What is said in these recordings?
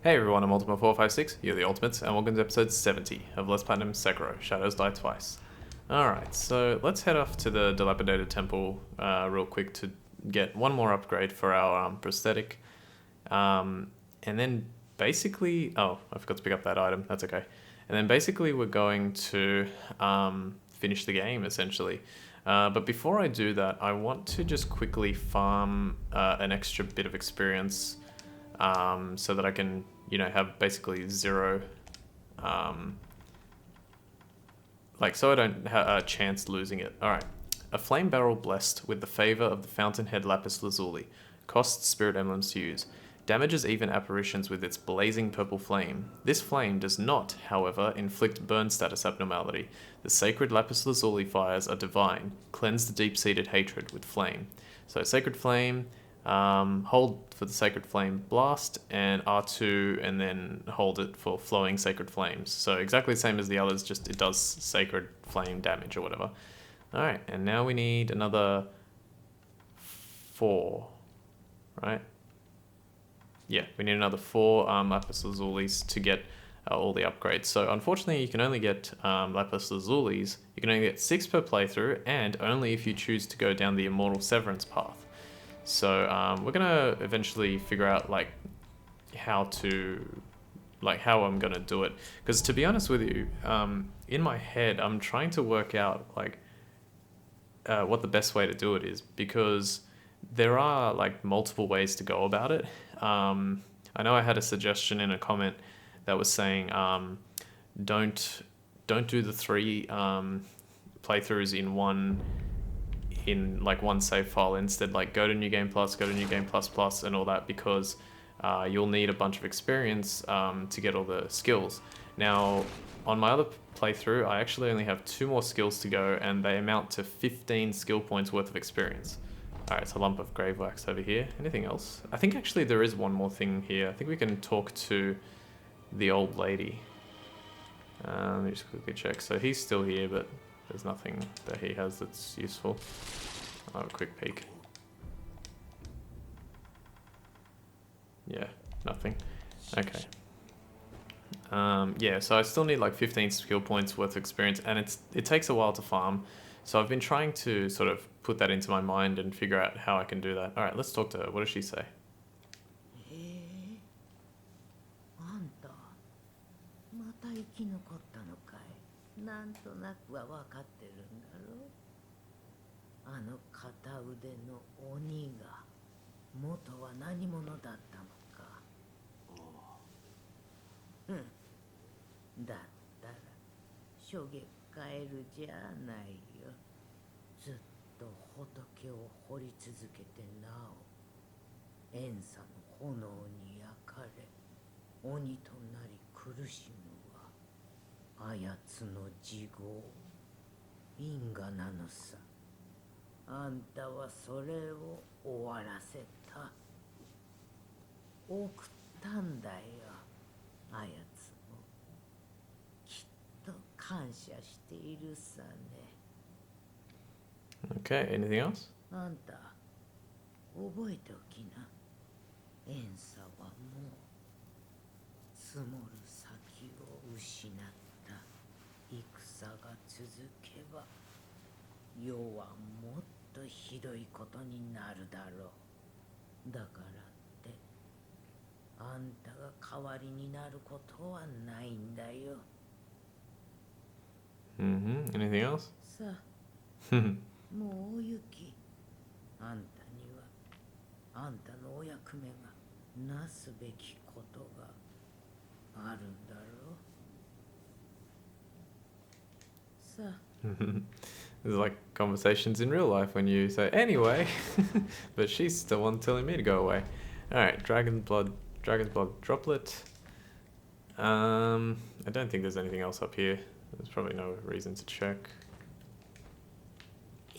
Hey everyone, I'm Ultima456, you're the Ultimates, and welcome to episode 70 of Let's Platinum Sekiro, Shadows Die Twice. Alright, so let's head off to the Dilapidated Temple real quick to get one more upgrade for our prosthetic. And then basically... Oh, I forgot to pick up that item, that's okay. And then basically we're going to finish the game, essentially. But before I do that, I want to just quickly farm an extra bit of experience so that I can, have basically zero, so I don't have a chance losing it. Alright. A flame barrel blessed with the favor of the fountainhead lapis lazuli. Costs spirit emblems to use. Damages even apparitions with its blazing purple flame. This flame does not, however, inflict burn status abnormality. The sacred lapis lazuli fires are divine. Cleanse the deep-seated hatred with flame. So sacred flame, hold for the sacred flame blast, and R2, and then hold it for flowing sacred flames. So exactly the same as the others, just it does sacred flame damage or whatever. Alright, and now we need another 4, right? Yeah, we need another 4 lapis lazulis to get all the upgrades. So unfortunately, you can only get lapis lazulis. You can only get 6 per playthrough, and only if you choose to go down the immortal severance path. So we're gonna eventually figure out how I'm gonna do it. Because to be honest with you, in my head, I'm trying to work out what the best way to do it is, because there are multiple ways to go about it. I know I had a suggestion in a comment that was saying don't do the 3 playthroughs in one save file. Instead, go to New Game Plus, go to New Game Plus Plus and all that, because you'll need a bunch of experience to get all the skills. Now, on my other playthrough, I actually only have 2 more skills to go, and they amount to 15 skill points worth of experience. Alright, it's a lump of grave wax over here. Anything else? I think actually there is one more thing here. I think we can talk to the old lady. Let me just quickly check. So he's still here, but there's nothing that he has that's useful. I'll have a quick peek. Yeah, nothing. Okay. Yeah, so I still need 15 skill points worth of experience, and it takes a while to farm. So I've been trying to sort of put that into my mind and figure out how I can do that. Alright, let's talk to her. What does she say? あんた、また生き残ったのかい。なんとなくは分かってるんだろう。あの片腕の鬼が元は何者だったのか。うん。だったら、諸月カエルじゃないよ。ずっと仏を掘り続けてなお、怨嗟の炎に焼かれ、鬼となり苦しむは、あやつの地獄、因果なのさ。あんたはそれを終わらせた。送ったんだよ、あやつも。きっと感謝しているさね。Okay, anything else? あんた、覚えておきな。怨嗟はもう、積もる先を失った。戦が続けば、世はもっとひどいことになるだろう。だからって、あんたが代わりになることはないんだよ。Anything else? さあ、もうお行き。あんたには、あんたのお役目がなすべきことがあるんだろう。さあ。There's conversations in real life when you say, anyway, but she's the one telling me to go away. Alright, dragon's blood droplet. I don't think there's anything else up here. There's probably no reason to check.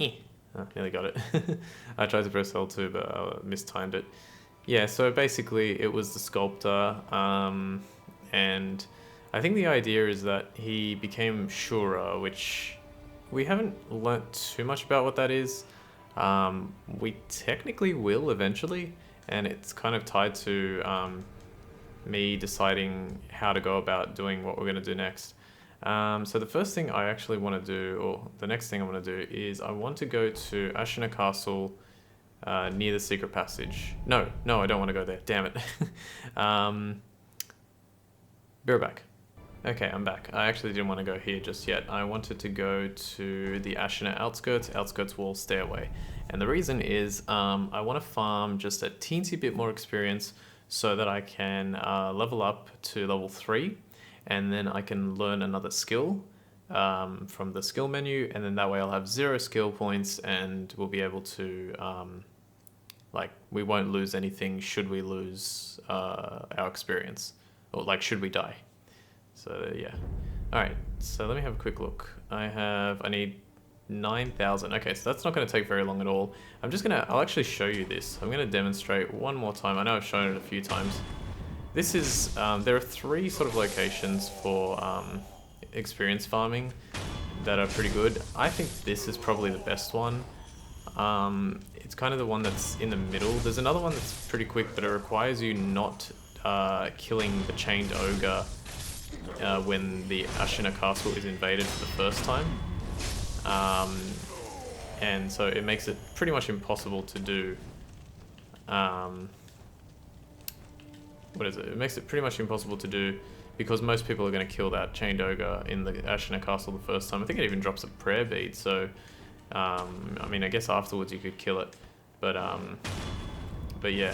Oh, nearly got it. I tried to press L2, but I mistimed it. Yeah, so basically it was the sculptor, and I think the idea is that he became Shura, which we haven't learnt too much about what that is. We technically will eventually, and it's kind of tied to me deciding how to go about doing what we're going to do next. So the first thing I actually want to do, or the next thing I want to do, is I want to go to Ashina Castle near the secret passage. No, I don't want to go there. Damn it. Be right back. Okay, I'm back. I actually didn't want to go here just yet. I wanted to go to the Ashina outskirts wall stairway. And the reason is I want to farm just a teensy bit more experience so that I can level up to level 3, and then I can learn another skill from the skill menu, and then that way I'll have 0 skill points and we'll be able to, like, we won't lose anything should we lose our experience, or like should we die. So yeah. Alright, so let me have a quick look. I need 9,000. Okay, so that's not going to take very long at all. I'll actually show you this. I'm going to demonstrate one more time. I know I've shown it a few times. This is, there are 3 sort of locations for experience farming that are pretty good. I think this is probably the best one. It's kind of the one that's in the middle. There's another one that's pretty quick, but it requires you not killing the chained ogre when the Ashina castle is invaded for the first time. And so it makes it pretty much impossible to do. What is it? It makes it pretty much impossible to do because most people are going to kill that chained ogre in the Ashina castle the first time. I think it even drops a prayer bead, so I mean, I guess afterwards you could kill it, but yeah.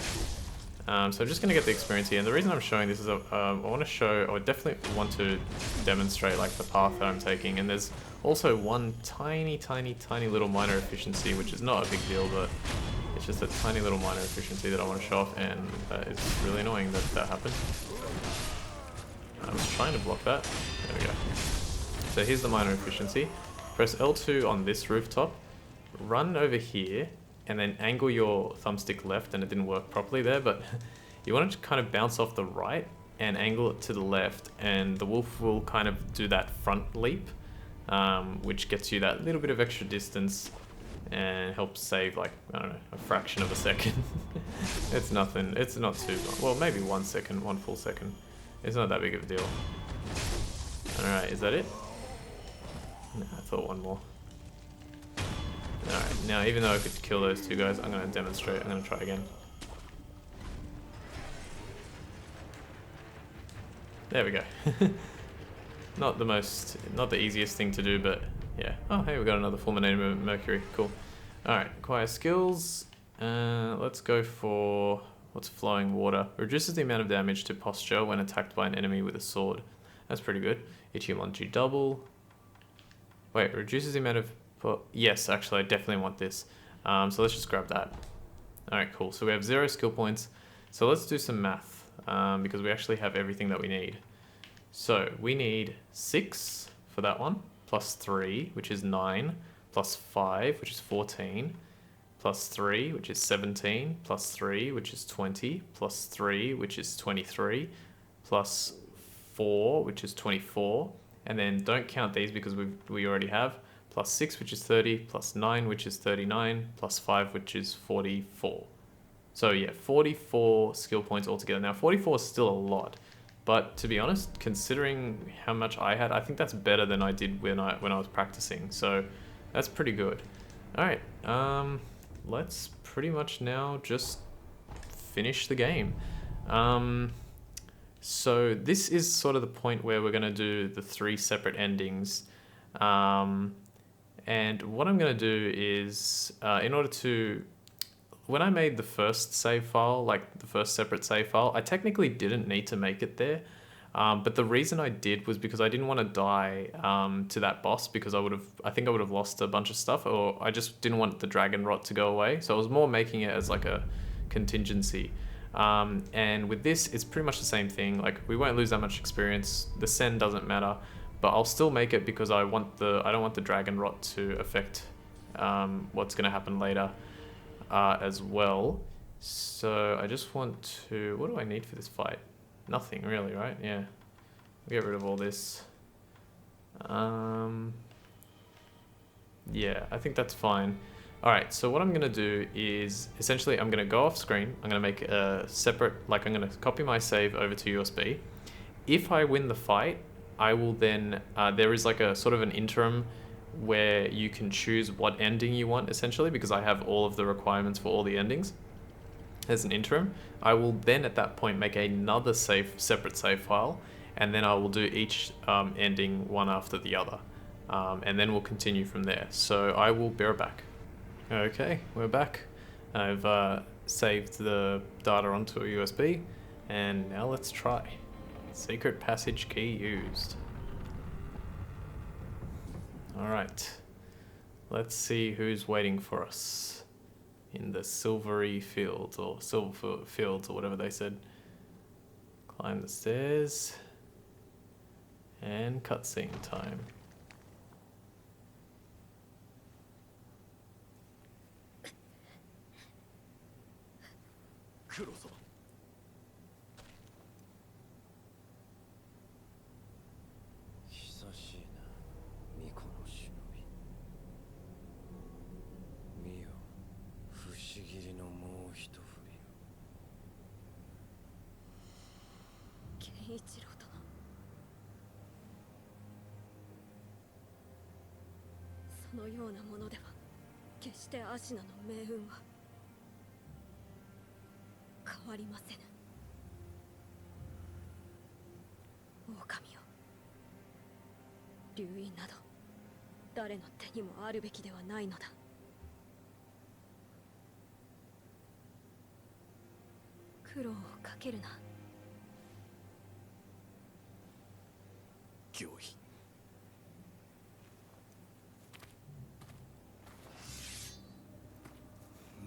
So I'm just going to get the experience here, and the reason I'm showing this is I definitely want to demonstrate like the path that I'm taking, and there's also one tiny little minor efficiency, which is not a big deal, but it's just a tiny little minor efficiency that I want to show off, and it's really annoying that that happened. I was trying to block that. There we go. So here's the minor efficiency. Press L2 on this rooftop, run over here, and then angle your thumbstick left, and it didn't work properly there, but you want it to kind of bounce off the right and angle it to the left, and the wolf will kind of do that front leap, which gets you that little bit of extra distance and helps save, like, I don't know, a fraction of a second. It's nothing, it's not too long. Well, maybe 1 second, 1 full second. It's not that big of a deal. Alright, is that it? No, I thought one more. Alright, now even though I could kill those 2 guys, I'm going to demonstrate. I'm going to try again. There we go. Not the easiest thing to do, but yeah. Oh, hey, we got another fulminated mercury. Cool. Alright, acquire skills. Let's go for, what's flowing water? Reduces the amount of damage to posture when attacked by an enemy with a sword. That's pretty good. Ichimonji double. Wait, reduces the amount of... Yes, actually, I definitely want this. So let's just grab that. Alright, cool. So we have 0 skill points. So let's do some math, because we actually have everything that we need. So we need 6 for that one, plus 3, which is 9, plus 5, which is 14, plus 3, which is 17, plus 3, which is 20, plus 3, which is 23, plus 4, which is 24, and then don't count these because we already have, plus 6, which is 30, plus 9, which is 39, plus 5, which is 44. So yeah, 44 skill points altogether. Now 44 is still a lot, but to be honest, considering how much I had, I think that's better than I did when I was practicing. So that's pretty good. All right, let's pretty much now just finish the game. So this is sort of the point where we're gonna do the 3 separate endings. And what I'm going to do is, in order to, when I made the first save file, like the first separate save file, I technically didn't need to make it there. But the reason I did was because I didn't want to die to that boss, because I think I would have lost a bunch of stuff, or I just didn't want the dragon rot to go away. So I was more making it as like a contingency. And with this, it's pretty much the same thing. Like, we won't lose that much experience. The send doesn't matter. But I'll still make it because I don't want the dragon rot to affect what's going to happen later as well. So I just want to... What do I need for this fight? Nothing really, right? Yeah. Get rid of all this. Yeah, I think that's fine. Alright, so what I'm going to do is, essentially, I'm going to go off screen. I'm going to make a separate, like I'm going to copy my save over to USB. If I win the fight, I will then, there is like a sort of an interim where you can choose what ending you want, essentially, because I have all of the requirements for all the endings. As an interim, I will then at that point make another separate save file, and then I will do each ending one after the other. And then we'll continue from there. So I will be right back. Okay, we're back. I've saved the data onto a USB, and now let's try. Secret passage key used. Alright, let's see who's waiting for us in the silvery fields, or silver fields, or whatever they said. Climb the stairs, and cutscene time. Ashinaの命運は変わりませぬ。狼よ、流因など誰の手にもあるべきではないのだ。苦労をかけるな。脅威。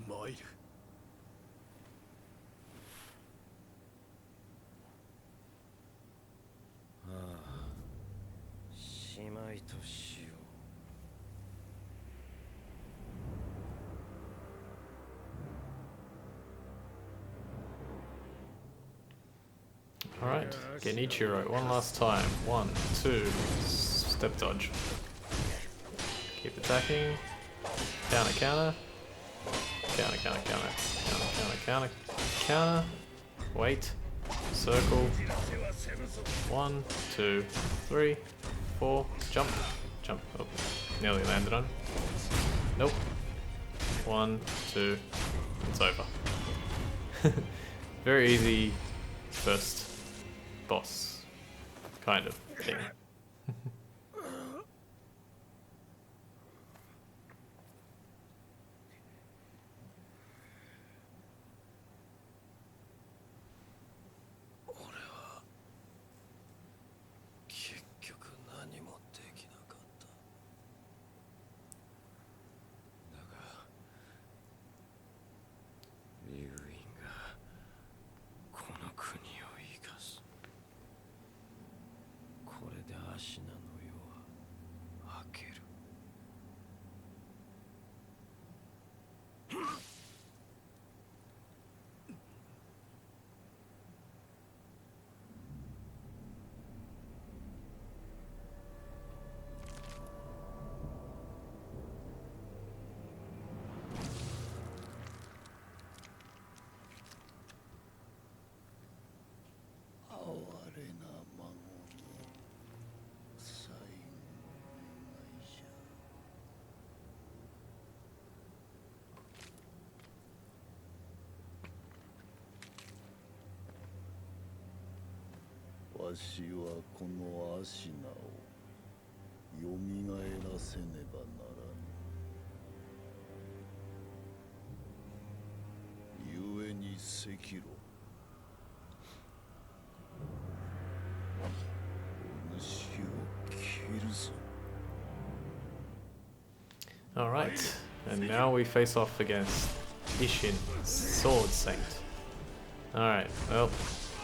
参る。ああ、姉妹としよう。Alright, Genichiro, one last time. 1, 2, step dodge. Keep attacking. Counter, counter. Counter, counter, counter, counter, counter, counter, counter. Wait. Circle. 1, 2, 3, 4. Jump. Jump. Oh, nearly landed on. Nope. 1, 2. It's over. Very easy first boss kind of thing.う。わしはこのアシナをよみがえらせねばならぬ。ゆえに赤炉。お主を切るぞ。Alright, and now we face off against Isshin, Sword Saint. Alright, well,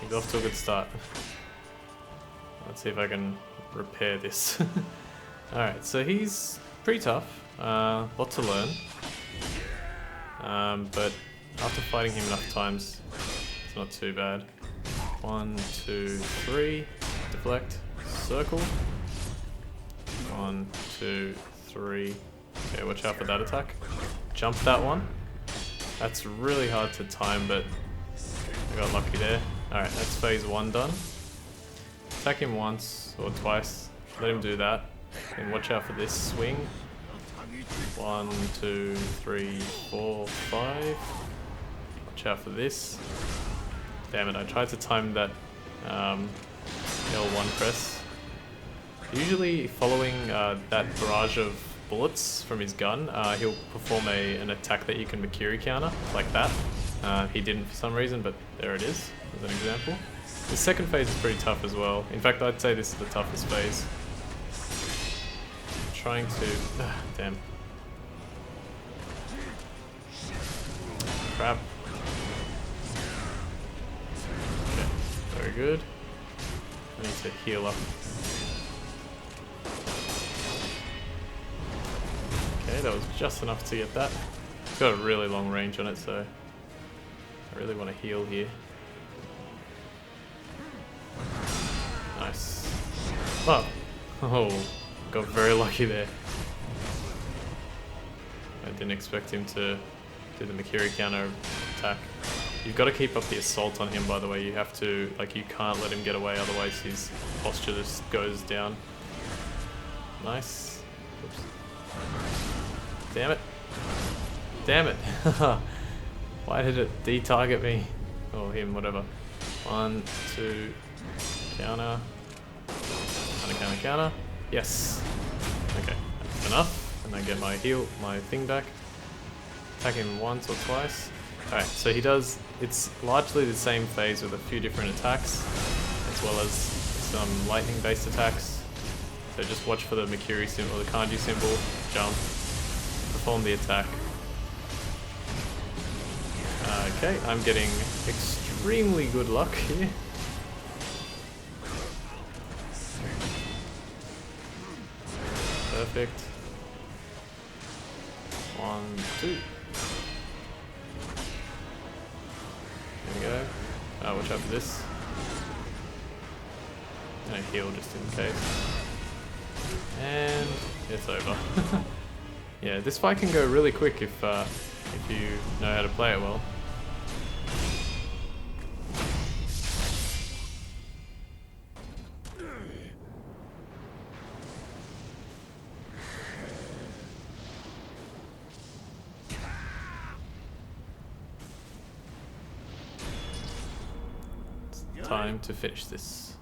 he's off to a good start. Let's see if I can repair this. Alright, so he's pretty tough, lot to learn. But after fighting him enough times, it's not too bad. 1, 2, 3, deflect, circle. 1, 2, 3. Okay, watch out for that attack. jump that one. That's really hard to time, but I got lucky there. Alright, that's phase 1 done. Attack him once or twice. Let him do that. And watch out for this swing. 1, 2, 3, 4, 5. Watch out for this. Damn it, I tried to time that L1 press. Usually following that barrage of bullets from his gun, he'll perform an attack that you can Makiri counter, like that. He didn't for some reason, but there it is, as an example. The second phase is pretty tough as well. In fact, I'd say this is the toughest phase. I'm trying to... damn. Crap. Okay, very good. I need to heal up. Okay, that was just enough to get that. It's got a really long range on it, so I really want to heal here. Nice. Oh, got very lucky there. I didn't expect him to do the Makiri counter attack. You've got to keep up the assault on him, by the way. You have to, like, you can't let him get away, otherwise his posture just goes down. Nice. Oops. Damn it. Damn it. Why did it de-target me? Or him, whatever. 1, 2, counter. Counter, counter. Yes. Okay, that's enough. And I get my heal, my thing back. Attack him once or twice. Alright, so he does, it's largely the same phase with a few different attacks, as well as some lightning based attacks. So just watch for the Makiri symbol, the kanji symbol, jump, perform the attack. Okay, I'm getting extremely good luck here. Perfect. 1, 2. There we go. Watch out for this. And I heal just in case. And it's over. Yeah, this fight can go really quick if you know how to play it well. Time to finish this.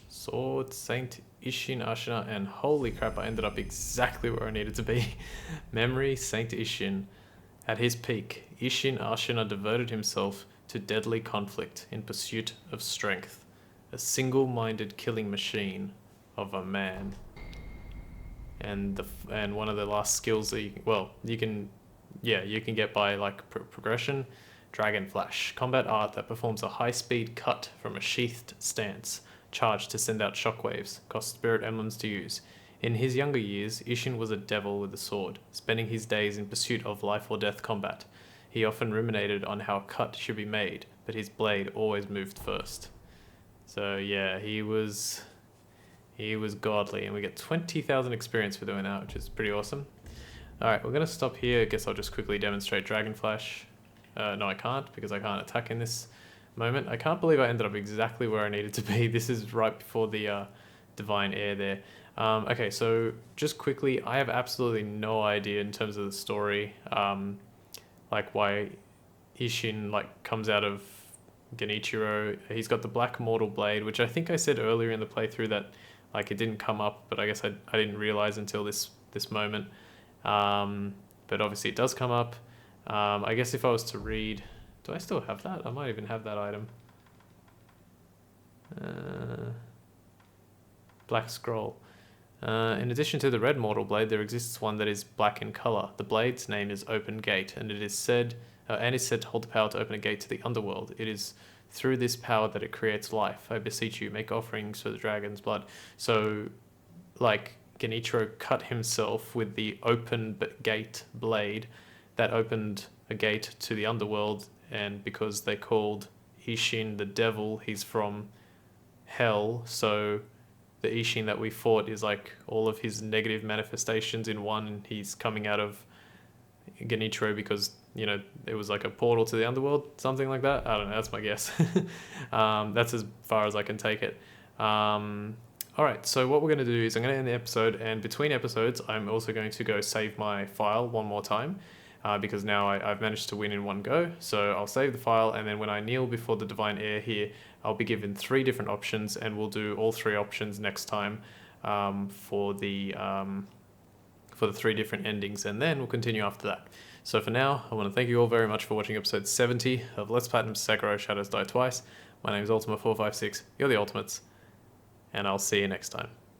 Sword, Saint Isshin, Ashina, and holy crap, I ended up exactly where I needed to be. Memory, Saint Isshin. At his peak, Isshin Ashina devoted himself to deadly conflict in pursuit of strength, a single-minded killing machine of a man. And one of the last skills that you can get by like progression, Dragon Flash, combat art that performs a high-speed cut from a sheathed stance, charged to send out shockwaves, cost spirit emblems to use. In his younger years, Isshin was a devil with a sword, spending his days in pursuit of life or death combat. He often ruminated on how a cut should be made, but his blade always moved first. So yeah, he was godly, and we get 20,000 experience for doing that, which is pretty awesome. Alright, we're going to stop here. I guess I'll just quickly demonstrate Dragon Flash. No, I can't, because I can't attack in this moment. I can't believe I ended up exactly where I needed to be. This is right before the Divine Air there. Okay, so just quickly, I have absolutely no idea in terms of the story, like why Isshin comes out of Genichiro. He's got the Black Mortal Blade, which I think I said earlier in the playthrough that it didn't come up, but I guess I didn't realize until this moment. But obviously it does come up. I guess if I was to read, do I still have that? I might even have that item. Black Scroll. In addition to the red mortal blade, there exists one that is black in color. The blade's name is Open Gate, and it is said to hold the power to open a gate to the underworld. It is through this power that it creates life. I beseech you, make offerings for the dragon's blood. So, Genichiro cut himself with the open gate blade that opened a gate to the underworld, and because they called Isshin the devil, he's from hell, so the Isshin that we fought is like all of his negative manifestations in one, and he's coming out of Genichiro because, you know, it was like a portal to the underworld, something like that. I don't know, that's my guess. That's as far as I can take it. Alright, so what we're going to do is I'm going to end the episode, and between episodes I'm also going to go save my file one more time, because now I've managed to win in one go. So I'll save the file, and then when I kneel before the Divine Heir here, I'll be given 3 different options, and we'll do all 3 options next time for the 3 different endings, and then we'll continue after that. So for now, I want to thank you all very much for watching episode 70 of Let's Platinum Sekiro Shadows Die Twice. My name is Ultima456, you're the Ultimates, and I'll see you next time.